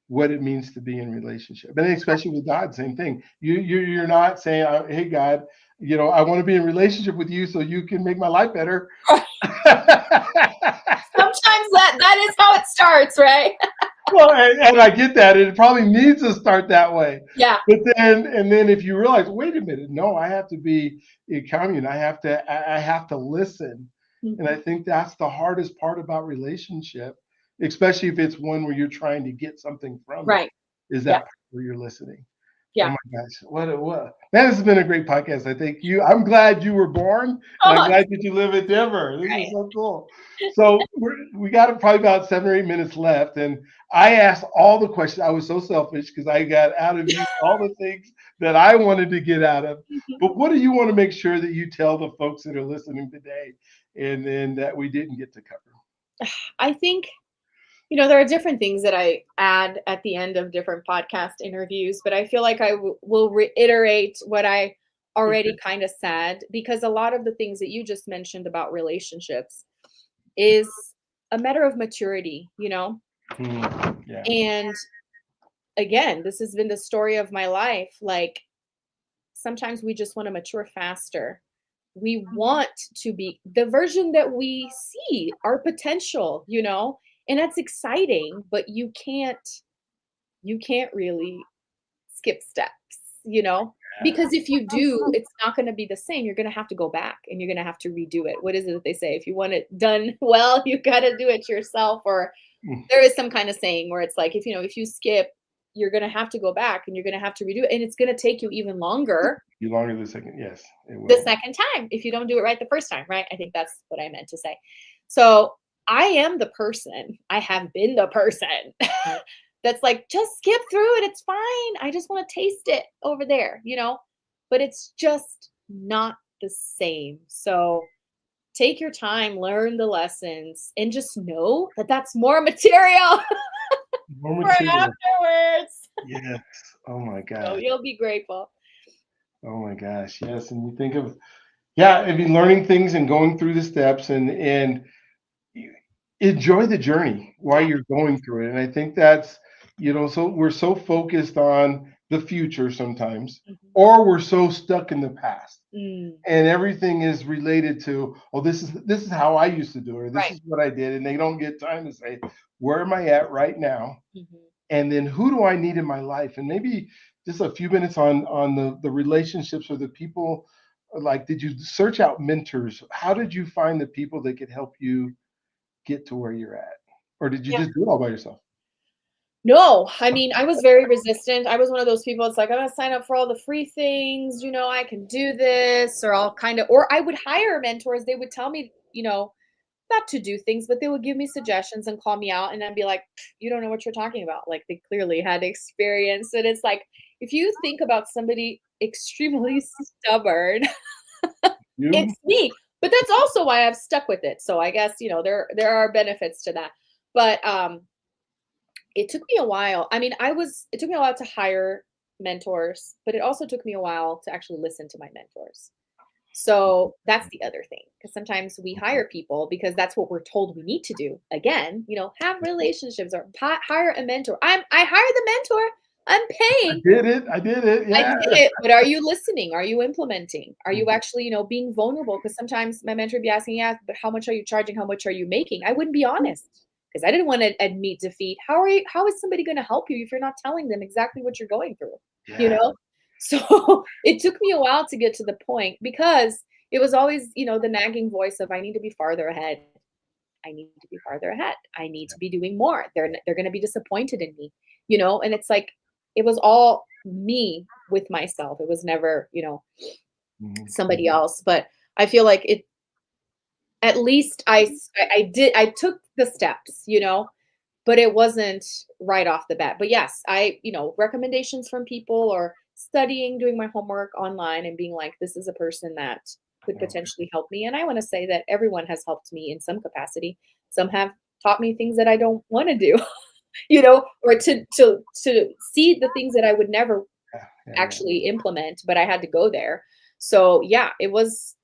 what it means to be in relationship. And especially with God, same thing. You're not saying, hey God, I want to be in relationship with you so you can make my life better. Sometimes that is how it starts, right? Well, and I get that. It probably needs to start that way. Yeah. But then if you realize, wait a minute, no, I have to be in commune. I have to listen. And I Mhm. think that's the hardest part about relationship, especially if it's one where you're trying to get something from it, Right. is Yeah. that part where you're listening. Oh Yeah. my gosh, what man, this has been a great podcast. I think I'm glad you were born, and I'm Oh, glad that you live in Denver. This is right. so cool. So we got probably about 7 or 8 minutes left, and I asked all the questions. I was so selfish because I got out of you all the things that I wanted to get out of. Mhm. But what do you want to make sure that you tell the folks that are listening today, and then that we didn't get to cover? I think, there are different things that I add at the end of different podcast interviews, but I feel like I will reiterate what I already Okay. kind of said, because a lot of the things that you just mentioned about relationships is a matter of maturity. Yeah. And again, this has been the story of my life. Like, sometimes we just want to mature faster. We want to be the version that we see, our potential, and that's exciting, but you can't really skip steps, because if you do, it's not going to be the same. You're going to have to go back and you're going to have to redo it. What is it that they say? If you want it done well, you got to do it yourself. Or Mm. there is some kind of saying where it's like, if you skip, you're going to have to go back and you're going to have to redo it. And it's going to take you even longer You longer the second. Yes, it the will. second time if you don't do it right the first time, right? I think that's what I meant to say. So I am the person, I have been the person that's like, just skip through it. It's fine. I just want to taste it over there. But it's just not the same. So take your time, learn the lessons, and just know that that's more material More for material. afterwards. Yes. Oh my So gosh. you'll be grateful. Oh my gosh. Yes. And you think of, yeah, I mean, learning things and going through the steps, and you enjoy the journey while Yeah. you're going through it. And I think that's, so we're so focused on the future sometimes, Mhm. or we're so stuck in the past. Mm, And everything is related to, oh, this is how I used to do it, or this right. is what I did. And they don't get time to say, where am I at right now? Mhm. And then who do I need in my life? And maybe just a few minutes on the relationships or the people. Like, did you search out mentors? How did you find the people that could help you get to where you're at, or did you Yeah. just do it all by yourself? No, I mean, I was very resistant. I was one of those people, it's like, I'm gonna sign up for all the free things, I can do this, or or I would hire mentors. They would tell me, not to do things, but they would give me suggestions and call me out, and I'd be like, you don't know what you're talking about. Like, they clearly had experience. And it's like, if you think about somebody extremely stubborn, You? it's me. But that's also why I've stuck with it. So I guess, there are benefits to that. But it took me a while. I mean, it took me a while to hire mentors, but it also took me a while to actually listen to my mentors. So that's the other thing, because sometimes we hire people because that's what we're told we need to do. Again, have relationships or hire a mentor. I hire the mentor I'm I paying. did it. I did it. I Yeah. did it, but are you listening? Are you implementing? Are you actually, being vulnerable? Because sometimes my mentor would be asking, yeah, but how much are you charging? How much are you making? I wouldn't be honest because I didn't want to admit defeat. How is somebody going to help you if you're not telling them exactly what you're going through? You Yeah. know? So it took me a while to get to the point because it was always, the nagging voice of I need to be farther ahead. I need to be farther ahead. I need to be doing more. They're going to be disappointed in me, and it's like it was all me with myself. It was never, Mhm. somebody else, but I feel like it at least I took the steps, but it wasn't right off the bat. But yes, recommendations from people or studying, doing my homework online and being like, this is a person that could potentially help me. And I want to say that everyone has helped me in some capacity. Some have taught me things that I don't want to do, or to see the things that I would never Yeah. Yeah. actually implement, but I had to go there. So yeah, I was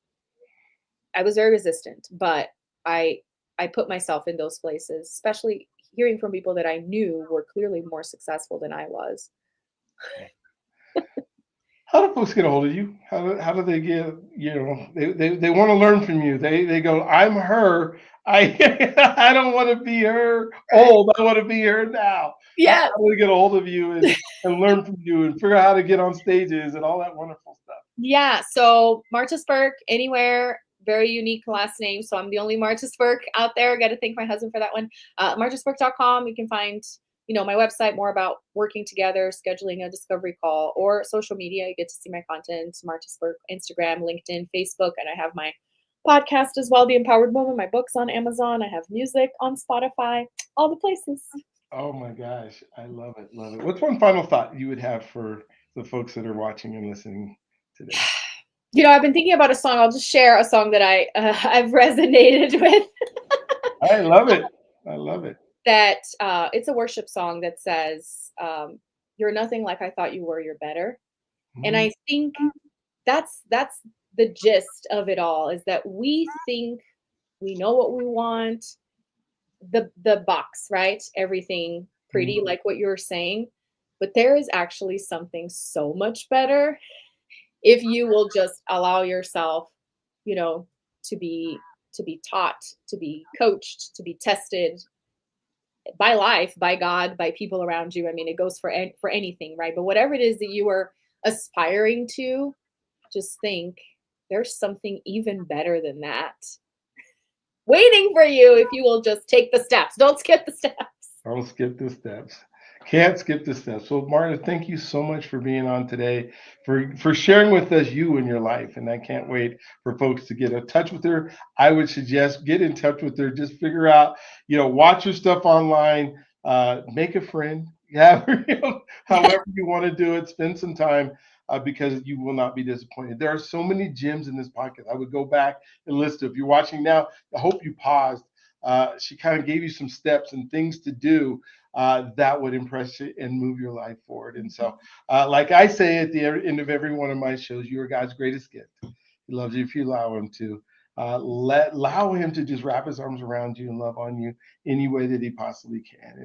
very resistant, but I I put myself in those places, especially hearing from people that I knew were clearly more successful than I was. How do folks get a hold of you? How do they get, they want to learn from you. They go, I'm her. I I don't want to be her old. I want to be her now. Yeah. How do they get a hold of you and learn from you and figure out how to get on stages and all that wonderful stuff? Yeah. So Marta Spirk, anywhere, very unique last name. So I'm the only Marta Spirk out there. Got to thank my husband for that one. MartaSpirk.com. You can find, my website, more about working together, scheduling a discovery call, or social media. You get to see my content, Marta Spirk, Instagram, LinkedIn, Facebook, and I have my podcast as well, The Empowered Woman. My book's on Amazon. I have music on Spotify, all the places. Oh my gosh, I love it, love it. What's one final thought you would have for the folks that are watching and listening today? I've been thinking about a song. I'll just share a song that I've resonated with. I love it. I love it. That it's a worship song that says, "You're nothing like I thought you were. You're better." And Mhm. I think that's the gist of it all. Is that we think we know what we want, the box, right? Everything pretty, Mhm. like what you're saying, but there is actually something so much better if you will just allow yourself, you know, to be taught, to be coached, to be tested by life, by God, by people around you. I mean, it goes for anything, right? But whatever it is that you are aspiring to, just think there's something even better than that waiting for you if you will just take the steps. Don't skip the steps. Don't skip the steps. Can't skip the steps. So, Marta, thank you so much for being on today, for sharing with us you and your life. And I can't wait for folks to get in touch with her. I would suggest get in touch with her. Just figure out, watch her stuff online, make a friend, have her, however you want to do it. Spend some time. Because you will not be disappointed. There are so many gems in this podcast. I would go back and list it. If you're watching now, I hope you paused. She kind of gave you some steps and things to do that would impress you and move your life forward. And so, like I say at the end of every one of my shows, you are God's greatest gift. He loves you if you allow him to. Allow him to just wrap his arms around you and love on you any way that he possibly can.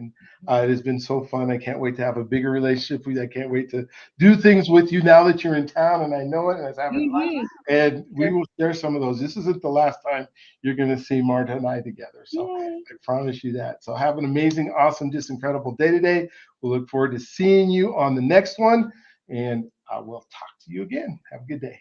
And it has been so fun. I can't wait to have a bigger relationship with you. I can't wait to do things with you now that you're in town and I know it and I haven't. Mhm. And we Sure. will share some of those. This isn't the last time you're going to see Marta and I together. So Yay. I promise you that. So have an amazing, awesome, just incredible day today. We'll look forward to seeing you on the next one. And I will talk to you again. Have a good day.